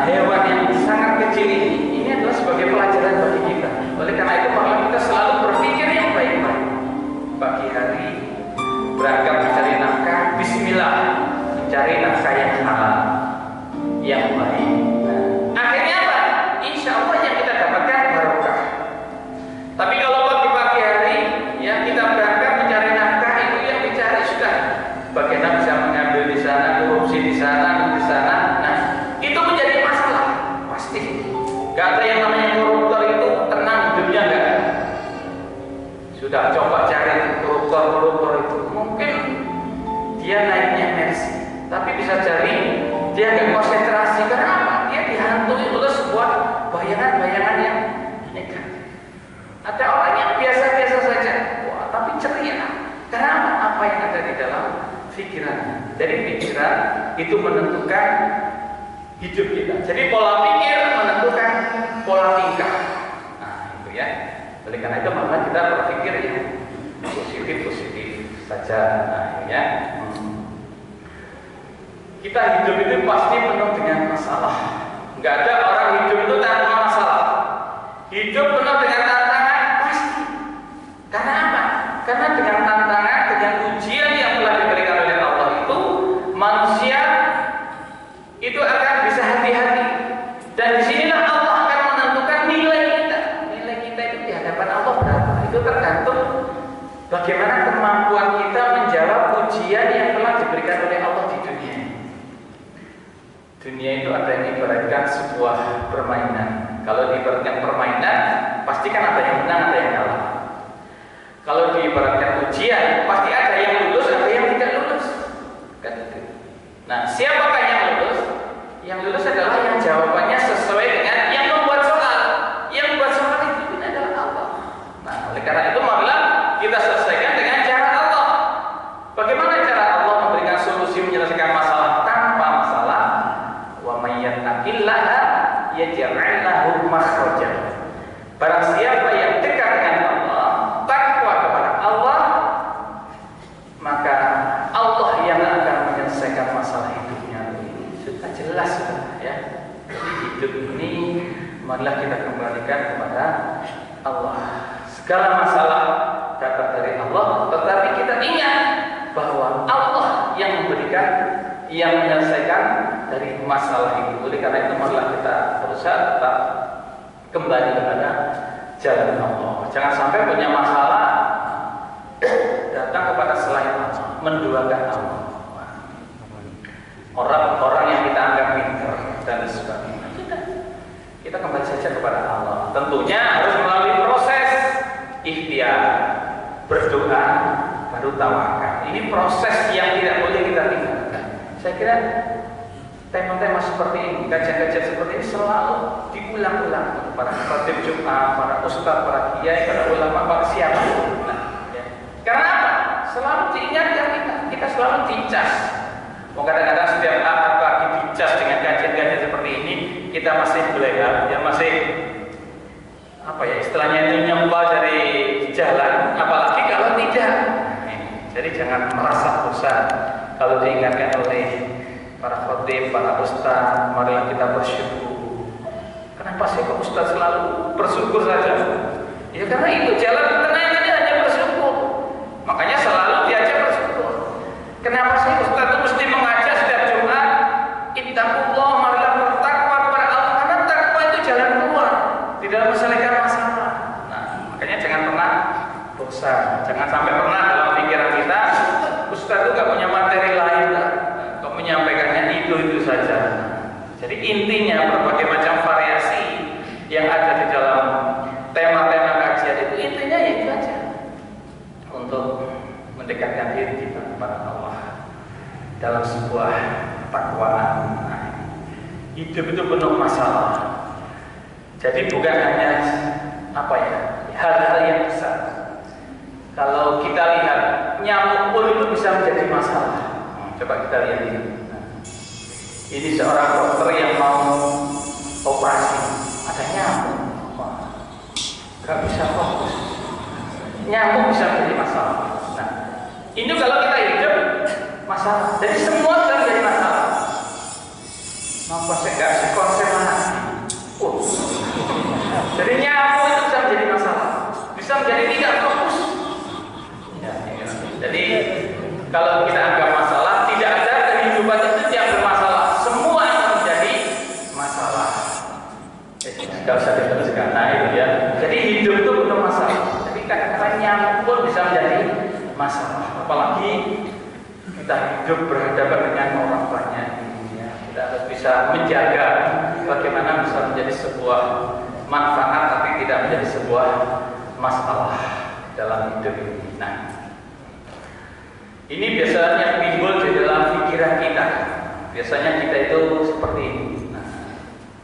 hewan yang sangat kecil ini. Ini adalah sebagai pelajaran bagi kita. Oleh karena itu, maka kita selalu berpikir yang baik-baik. Pagi hari berangkat mencari nafkah, bismillah, mencari nafkah yang halal, yang baik. Nah, akhirnya apa? Insya Allah yang kita dapatkan barokah. Tapi kalau pagi-pagi hari ya kita berangkat mencari nafkah, itu yang dicari sudah bagaimana bisa mengambil di sana, korupsi di sana, di sana. Nah, itu menjadi masalah pasti. Gak ada yang namanya koruptor itu tenang hidupnya, enggak. Sudah coba cari koruptor itu, mungkin dia naiknya Mercy, tapi bisa cari dia nggak konsentrasi. Karena apa? Dia dihantui oleh sebuah bayangan-bayangan yang negatif. Ada orang yang biasa-biasa saja, wah, tapi ceria. Karena apa yang ada di dalam pikiran. Jadi pikiran itu menentukan hidup kita. Jadi pola pikir menentukan pola tingkah. Nah, itu ya. Oleh karena itu maka kita berpikir yang positif saja. Nah, ya. Kita hidup itu pasti penuh dengan masalah. Enggak ada orang hidup itu tanpa masalah. Hidup penuh dengan tantangan pasti. Karena apa? Karena dengan tantangan, dengan ujian yang telah diberikan oleh Allah itu, manusia itu akan bisa hati-hati. Dan disinilah Allah akan menentukan nilai kita. Nilai kita itu di hadapan Allah berapa? Itu tergantung bagaimana kemampuan kita menjawab ujian yang telah diberikan oleh Allah di dunia. Dunia itu ada yang ibaratkan sebuah permainan. Kalau diibaratkan permainan, pasti kan ada yang menang, ada yang kalah. Kalau diibaratkan ujian, pasti ada yang lulus, ada yang tidak lulus. Kan itu. Nah, siapakah yang lulus? Yang lulus adalah yang jawabannya sesuai dengan yang membuat soal. Yang membuat soal itu adalah Allah. Nah, oleh karena itu marilah kita selesaikan dengan cara Allah. Bagaimana cara Allah memberikan solusi menyelesaikan masalah tanpa masalah? Wa may yattaqillaha yaj'al lahu makhraja. Barang siapa yang dekat dengan Allah, takwa kepada Allah, maka Allah yang akan menyelesaikan masalah hidupnya. Sudah jelas ya. Jadi hidup ini marilah kita kembalikan kepada Allah. Segala masalah datang dari Allah, tetapi kita ingat bahwa Allah yang memberikan, yang menyelesaikan dari masalah itu. Oleh karena itu marilah kita berusaha tetap kembali kepada jalan Allah. Jangan sampai punya masalah datang kepada selain Allah, menduakan Allah. Orang-orang yang kita anggap pintar dan sebagainya. Kita kembali saja kepada Allah. Tentunya harus melalui proses ikhtiar, berdoa, baru tawakal. Ini proses yang tidak boleh kita tinggalkan. Saya kira tema-tema seperti ini, kajian-kajian seperti ini selalu diulang-ulang para khatib Jumat, para ustaz, para kiai, para ulama, para siapa. Nah, ya. Karena apa? Selalu diingatkan kita selalu dicas. Mau kadang-kadang setiap pagi dicas dengan kajian-kajian seperti ini, kita masih belajar, ya masih apa ya istilahnya itu nyempal dari jalan, apalagi kalau tidak. Jadi jangan merasa bosan kalau diingatkan oleh para khatib, para ustaz, marilah kita bersyukur. Kenapa sih kok ustaz selalu bersyukur saja? Ya karena itu jalan ketenangannya hanya bersyukur. Makanya selalu diajak bersyukur. Kenapa sih ustaz itu mesti mengajak setiap Jumat? Ittaqullah, marilah bertakwa kepada Allah. Karena takwa dalam menyelesaikan masalah. Nah, makanya jangan pernah bosan, jangan sampai pernah dalam pikiran kita, Ustaz itu gak punya materi lain lah, kok menyampaikannya itu saja. Jadi intinya berbagai macam variasi yang ada di dalam tema-tema kajian itu intinya ya itu aja, untuk mendekatkan diri kita kepada Allah dalam sebuah takwaan. Hidup itu penuh masalah. Jadi bukan hanya hal-hal yang besar. Kalau kita lihat nyamuk pun itu bisa menjadi masalah. Coba kita lihat ini. Ini seorang dokter yang mau operasi, ada nyamuk, gak bisa fokus. Nyamuk bisa menjadi masalah. Nah, ini kalau kita hidup masalah. Jadi semua bisa menjadi masalah. Nampak saya gak sekonsentrasi. Jadi nyamuk itu bisa menjadi masalah, bisa menjadi tidak fokus. Jadi kalau kita anggap masalah, tidak ada kehidupan itu yang bermasalah, semua akan menjadi masalah. Gak usah diteruskan, nah itu ya. Jadi hidup itu penuh masalah. Jadi kadang-kadang nyamuk pun bisa menjadi masalah. Apalagi kita hidup berhadapan dengan orang banyak. Kita harus bisa menjaga bagaimana bisa menjadi sebuah manfaat tapi tidak menjadi sebuah masalah dalam hidup ini. Nah, ini biasanya timbul di dalam pikiran kita. Biasanya kita itu seperti ini. Nah,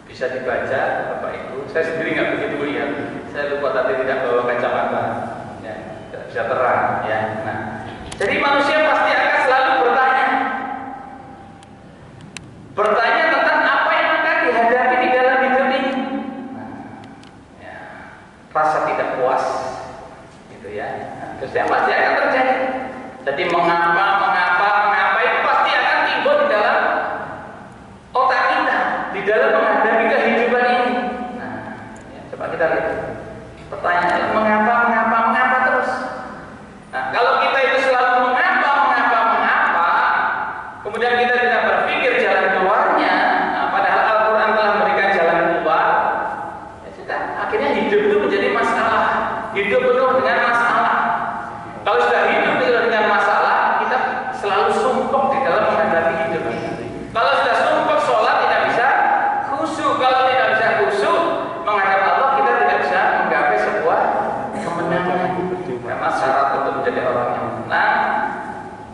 bisa dibaca Bapak Ibu. Saya sendiri nggak begitu lihat. Saya lupa tadi tidak bawa kacamata. Ya, tidak bisa terang. Ya. Nah, jadi manusia pasti akan selalu bertanya tentang apa yang akan dihadapi di dalam hidup ini. Nah, ya, rasa tidak puas, gitu ya. Nah, terus yang pasti akan terjadi. Jadi mengapa itu pasti akan timbul di dalam otak kita, di dalam menghadapi kehidupan ini. Nah, ya, coba kita lihat. Pertanyaan mengapa terus. Nah, kalau kita itu selalu mengapa, kemudian kita tidak berpikir jalan keluarnya, padahal Al-Quran telah memberikan jalan keluar, ya sudah, akhirnya hidup itu menjadi masalah. Hidup penuh dengan masalah. Kalau sudah hidup penuh dengan masalah, kita selalu sumpek di dalam menghadapi hidup ini. Kalau sudah sumpek, sholat tidak bisa khusyuk. Kalau tidak bisa khusyuk menghadap Allah, kita tidak bisa menggapai sebuah kemenangan. Karena syarat untuk menjadi orang yang menang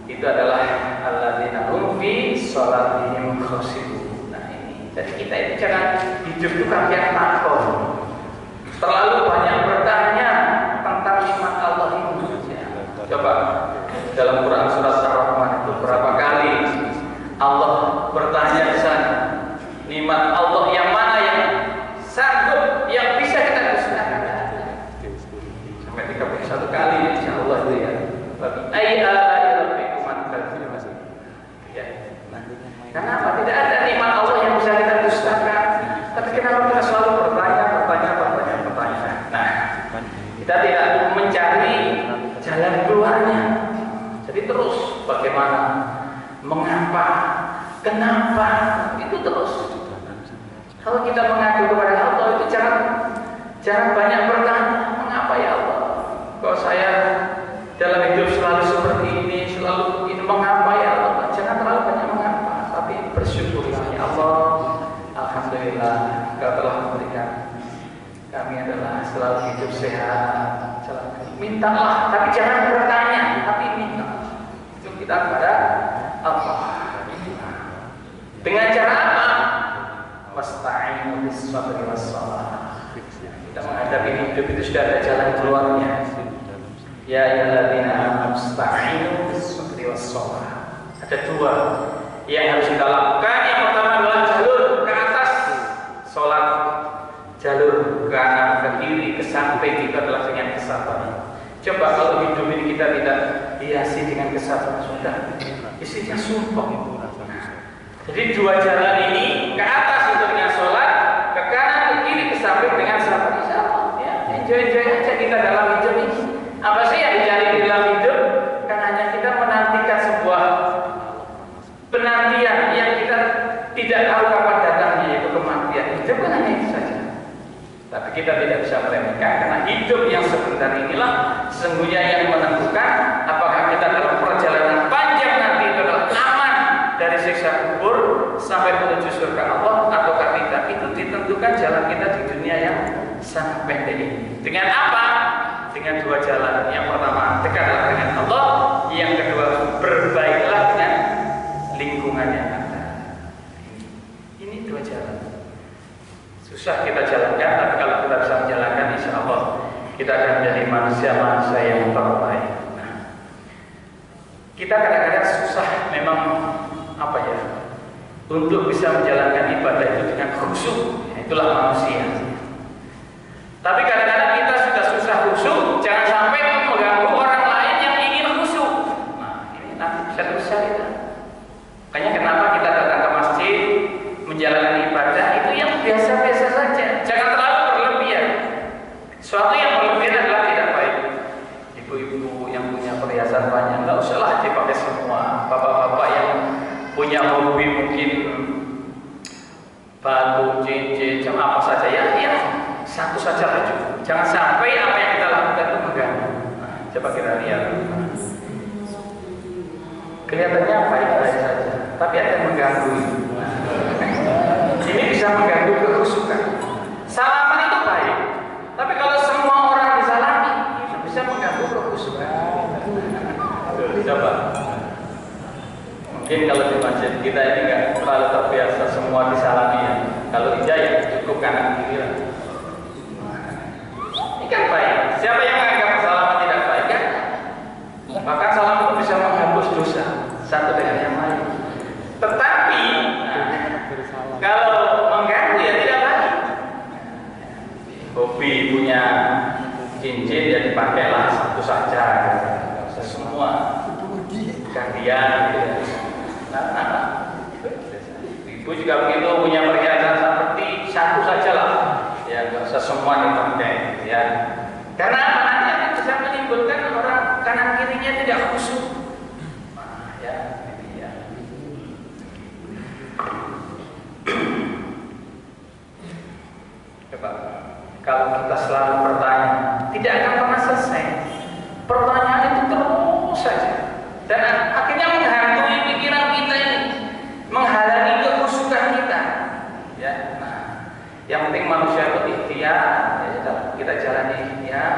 itu adalah alladzina hum fi sholatihim khashi'un. Nah ini, jadi kita itu jangan hidup itu kayak takut, terlalu banyak bertanya tentang nikmat Allah ini. Ya. Coba dalam Quran surat Ar-Rahman itu berapa kali Allah bertanya di sana, nikmat Allah yang mana yang sanggup, yang bisa kita dustakan? Sampai 31 kali insya Allah itu ya. Kenapa tidak ada nikmat Allah yang bisa kita dustakan? Tapi kenapa kita selalu bertanya? Nah, kita tidak mencari jalan keluarnya. Jadi terus bagaimana, mengapa, kenapa, itu terus. Kalau kita mengadu kepada Allah itu jangan banyak bertanya, mengapa ya Allah? Kok saya dalam hidup selalu seperti ini, selalu begini, mengapa ya Allah? Jangan terlalu banyak mengapa, tapi bersyukurlah ya Allah, alhamdulillah Engkau telah memberikan kami adalah selalu hidup sehat. Mintalah, tapi jangan bertanya, tapi minta. Itu kita kepada Allah. Dengan cara apa? Wasta'inu bis-sabri was-shalah. Kita menghadapi hidup itu sudah ada jalan keluarnya. Ya ayyuhalladzina amanu ista'inu bis-sabri was-shalah. Ada dua yang harus kita lakukan. Yang pertama adalah jalur ke atas, sholat. Jalur ke kanan, ke kiri, ke samping itu adalah dengan kesabaran. Coba kalau hidup ini kita tidak dihiasi dengan kesabaran, sudah isinya sumpah. Jadi dua jalan ini, ke atas itu dengan sholat, ke kanan, ke kiri, ke samping dengan sabar. Ya, enjoy aja kita dalam hidup ini. Apa sih yang dicari di dalam hidup? Kan hanya kita menantikan sebuah penantian yang kita tidak tahu kapan datangnya, yaitu kematian. Hidup kan hanya itu saja. Tapi kita tidak bisa meremehkan karena hidup yang sebentar inilah sesungguhnya yang menentukan apakah kita dalam perjalanan panjang nanti itu adalah aman dari siksa kubur sampai menuju surga Allah ataukah tidak. Itu ditentukan jalan kita di dunia yang sangat pendek ini. Dengan apa? Dengan dua jalan. Yang pertama, dekatlah dengan Allah. Yang kedua, berbaiklah dengan lingkungan yang ada. Ini dua jalan. Susah kita jalankan, tapi kalau kita bisa menjalankan, insya Allah kita akan menjadi manusia-manusia yang terbaik. Nah, kita kadang-kadang susah memang apa ya, untuk bisa menjalankan ibadah itu dengan khusyuk. Itulah manusia. Tapi kadang-kadang kita sudah susah khusyuk, jangan sampai mengganggu orang lain yang ingin khusyuk. Nah, ini nanti bisa dosa kita. Makanya kenapa kita datang ke masjid menjalankan ibadah itu yang biasa-biasa saja, jangan terlalu berlebihan. Suatu yang berlebihan adalah tidak baik. Ibu-ibu yang punya perhiasan banyak, nggak usahlah dipakai semua. Bapak-bapak yang punya hobi mungkin batu, cincin, apa saja ya, satu saja lah cukup. Jangan sampai apa yang kita lakukan itu mengganggu. Nah, coba kita lihat. Kelihatannya baik-baik saja, tapi ada yang mengganggu. Ini bisa mengganggu kekhusyukan. Salaman itu baik, tapi kalau semua orang disalami, itu bisa mengganggu kekhusyukan. Coba. Mungkin kalau di masjid kita ini nggak terlalu terbiasa semua disalami ya. Kalau iya ya cukup kanan kiri lah. Ini kan baik. Siapa yang menganggap salaman tidak baik kan? Maka salam itu bisa menghapus dosa satu dengan yang lain. Tetapi kalau mengganggu ya tidak baik. Hobi punya cincin ya dipakailah satu saja, nggak usah semua. Gantian gitu ya. Ibu juga begitu punya perhiasan seperti satu saja lah, ya nggak usah semua dipakai, ya. Karena apa nanti akan bisa menimbulkan orang kanan kirinya tidak khusyuk. Nah, ya, ini ya. Coba kalau kita selalu bertanya, tidak akan pernah selesai. Pertanyaan itu terus saja. Dan akhirnya menghantui pikiran kita ini, menghalangi kekhusyukan kita. Ya, nah, yang penting manusia itu ikhtiar, ya, kita jalani ikhtiar.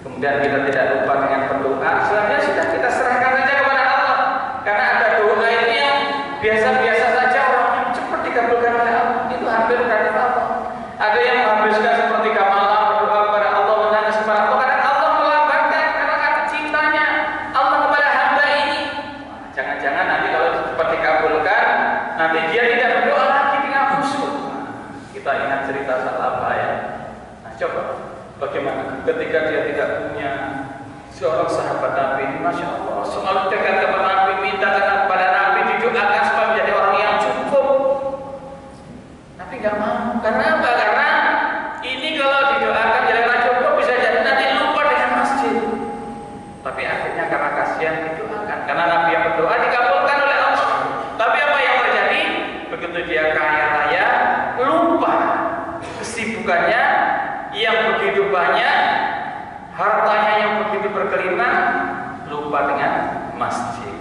Kemudian kita tidak lupa dengan berdoa. Selanjutnya sudah kita serahkan saja kepada Allah. Karena ada doa itu yang biasa-biasa saja orangnya cepat dikabulkan oleh Allah. Itu hampir karena Allah. Ada yang menghabiskan seperti malam berdoa kepada Allah, menangis kepada Allah. Kadang Allah melambatkan karena cintanya Allah kepada hamba ini. Jangan-jangan nanti kalau cepat dikabulkan, nanti dia tidak berdoa lagi dengan khusyuk. Kita ingat cerita Salabah ya. Nah, coba bagaimana ketika dia tidak punya seorang sahabat Nabi, Masya Allah, selalu dekat kepada Nabi, minta kepada Nabi, didoakan supaya menjadi orang yang cukup. Tapi nggak mau. Karena apa? Karena ini kalau didoakan jadi orang cukup bisa jadi nanti lupa dengan masjid. Tapi akhirnya karena kasihan didoakan. Karena Nabi yang berdoa dikabulkan oleh Allah. Tapi apa yang terjadi? Begitu dia kaya raya, lupa kesibukannya yang begitu banyak, hartanya yang begitu berkelimpahan, lupa dengan masjid.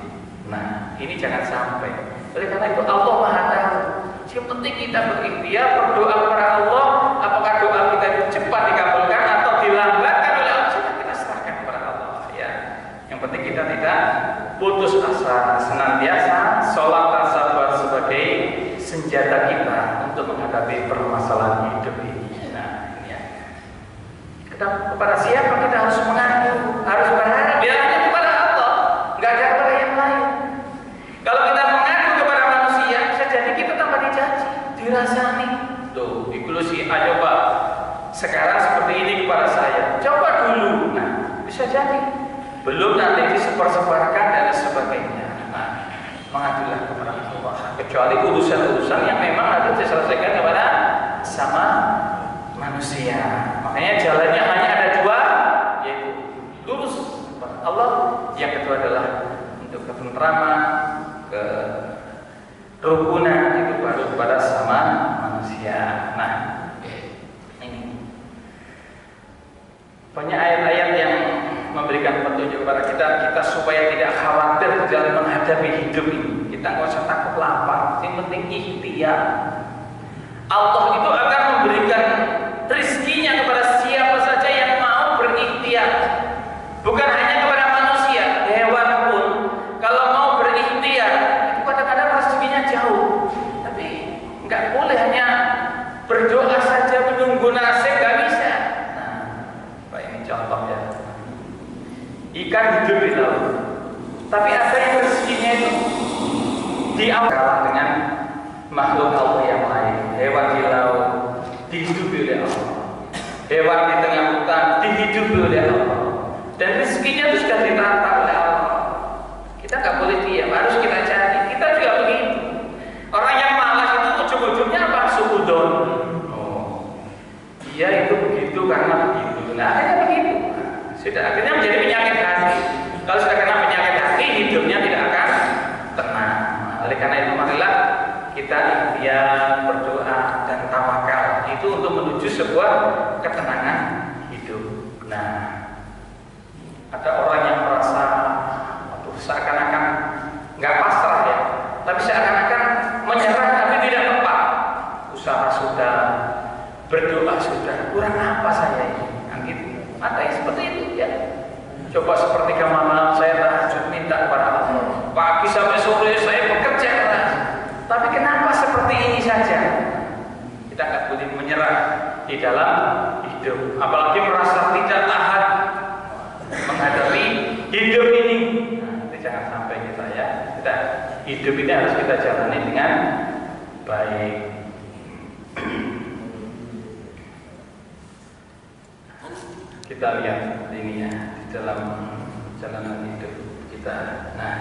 Nah, ini jangan sampai. Oleh karena itu Allah Maha Tahu. Yang penting kita berikhtiar berdoa kepada Allah. Apakah doa kita itu cepat dikabulkan atau dilambatkan oleh Allah? Sudah kita serahkan kepada Allah. Ya. Yang penting kita tidak putus asa, senantiasa sholat dan sabar sebagai senjata kita untuk menghadapi permasalahan hidup ini. Nah, ini ya. Kepada siapa kita harus mengadu, harus berharap? Ya hanya kepada Allah, nggak ada kepada yang lain. Kalau kita mengadu kepada manusia, bisa jadi kita tambah dicaci, dirasani. Tuh, iklusi, ayo Pak, sekarang seperti ini kepada saya. Coba dulu, nah bisa jadi. Belum nanti disebar-sebarkan dan sebagainya. Nah, mengadulah kepada Allah. Kecuali urusan-urusan yang memang harus diselesaikan kepada sama manusia. Makanya jalannya hanya ada dua, yaitu lurus kepada Allah. Yang kedua adalah untuk ketentraman, kerukunan, itu baru kepada sama manusia. Nah, ini kepada kita supaya tidak khawatir dalam menghadapi hidup ini. Kita nggak usah takut lapar, yang penting ikhtiar. Allah itu akan memberikan rizkinya kepada siapa saja yang mau berikhtiar. Bukan hanya kepada manusia, hewan pun kalau mau berikhtiar itu kadang-kadang rezekinya jauh. Tapi nggak boleh hanya berdoa saja menunggu nasib, nggak bisa. Nah, Pak, ini contoh ya. Ikan hidup di laut, tapi ada yang rezekinya itu diawal dengan makhluk Allah yang lain. Hewan di laut dihidupi oleh Allah, hewan di tengah hutan dihidupi oleh Allah, dan rezekinya itu sudah ditata oleh Allah. Kita nggak boleh diam, harus kita cari. Kita juga begitu. Orang yang malas itu ujung-ujungnya apa? Sukudon. Oh, dia itu begitu karena begitu. Nah, akhirnya begitu. Sudah akhirnya menjadi penyakit hati. Kalau sudah kena penyakit hati, hidupnya tidak akan tenang. Oleh karena itu marilah kita ikhtiar, berdoa dan tawakal itu untuk menuju sebuah ketenangan hidup. Nah, ada orang yang merasa seakan-akan nggak pasrah ya, tapi seakan-akan menyerah tapi tidak tepat. Usaha sudah, berdoa sudah, kurang apa saya ini? Kan gitu. Ada yang seperti itu ya. Coba sepertiga malam saya tahajud minta kepada Allah. Pagi sampai sore saya bekerja keras. Tapi kenapa seperti ini saja? Kita nggak boleh menyerah di dalam hidup. Apalagi merasa tidak tahan menghadapi hidup ini. Nah, jangan sampai kita ya. Hidup ini harus kita jalani dengan baik. Kita lihat ini ya di dalam jalanan hidup kita. Nah,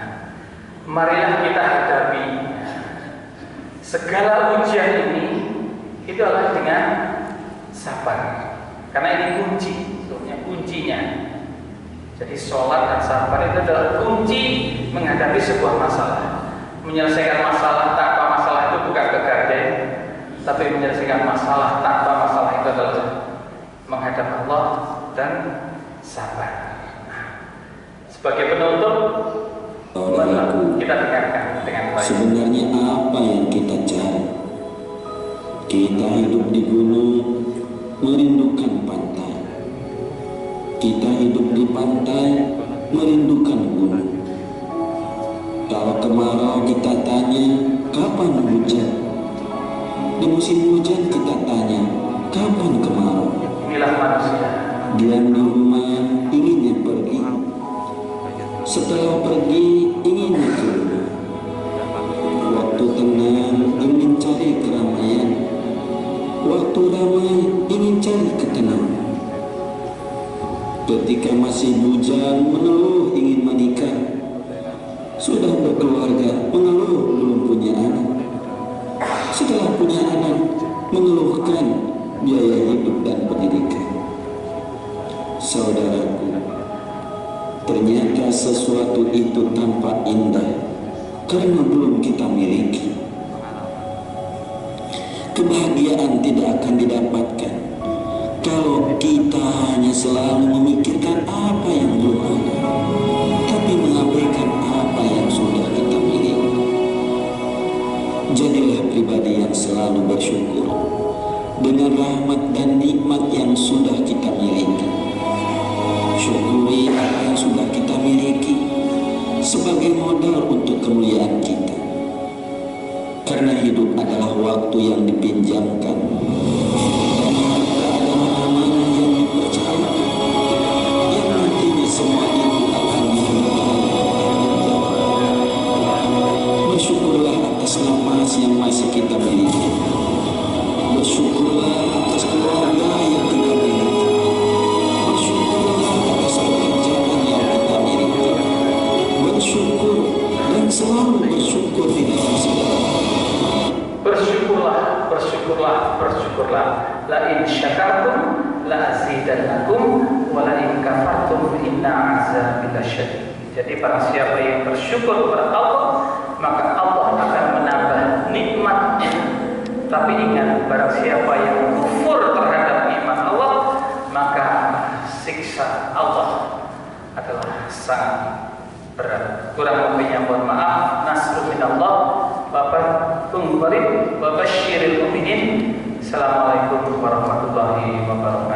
marilah kita hadapi segala ujian ini itu adalah dengan sabar. Karena ini kunci, sebetulnya kuncinya. Jadi sholat dan sabar itu adalah kunci menghadapi sebuah masalah. Menyelesaikan masalah tanpa masalah itu bukan kegagalan, tapi menyelesaikan masalah tanpa masalah itu adalah menghadap Allah dan sabar. Sebagai penutup, kita dengarkan dengan baik. Sebenarnya apa yang kita cari? Kita hidup di gunung, merindukan pantai. Kita hidup di pantai, merindukan gunung. Kalau kemarau kita tanya, kapan hujan? Di musim hujan kita tanya, kapan kemarau? Inilah manusia. Diam di rumah, inginnya pergi. Setelah pergi, inginnya ke rumah. Waktu tenang, ingin cari keramaian. Waktu ramai, ingin cari ketenangan. Ketika masih bujang, mengeluh ingin menikah. Sudah berkeluarga, mengeluh belum punya anak. Setelah punya anak, mengeluhkan biaya hidup dan pendidikan. Saudaraku, ternyata sesuatu itu tampak indah karena belum kita miliki. Kebahagiaan tidak akan didapatkan kalau kita hanya selalu memikirkan apa yang belum ada, tapi mengabaikan apa yang sudah kita miliki. Jadilah pribadi yang selalu bersyukur dengan rahmat dan nikmat yang sudah kita miliki. Syukuri apa yang sudah kita miliki sebagai modal untuk kemuliaan kita. Karena hidup adalah waktu yang dipinjamkan, dan harta adalah amanah yang dipercaya, yang nantinya semua itu akan bersyukurlah atas nafas yang masih kita miliki. Bersyukurlah atas keluarga yang kita miliki. Bersyukurlah atas pekerjaan yang kita miliki. Bersyukur dan selalu bersyukur di dalam segala. Bersyukurlah, bersyukurlah, bersyukurlah. La in syakartum la azidannakum wa la in kafartum inna azabi lasyadid. Jadi para siapa yang bersyukur kepada Allah, maka Allah akan menambah nikmatnya. Tapi ingat, barang siapa yang kufur terhadap nikmat Allah, maka siksa Allah adalah sangat berat. Kurang lebihnya mohon maaf. Nasrul minallah. Bapak Tung Qarib wa basyiril mu'minin. Assalamualaikum warahmatullahi wabarakatuh.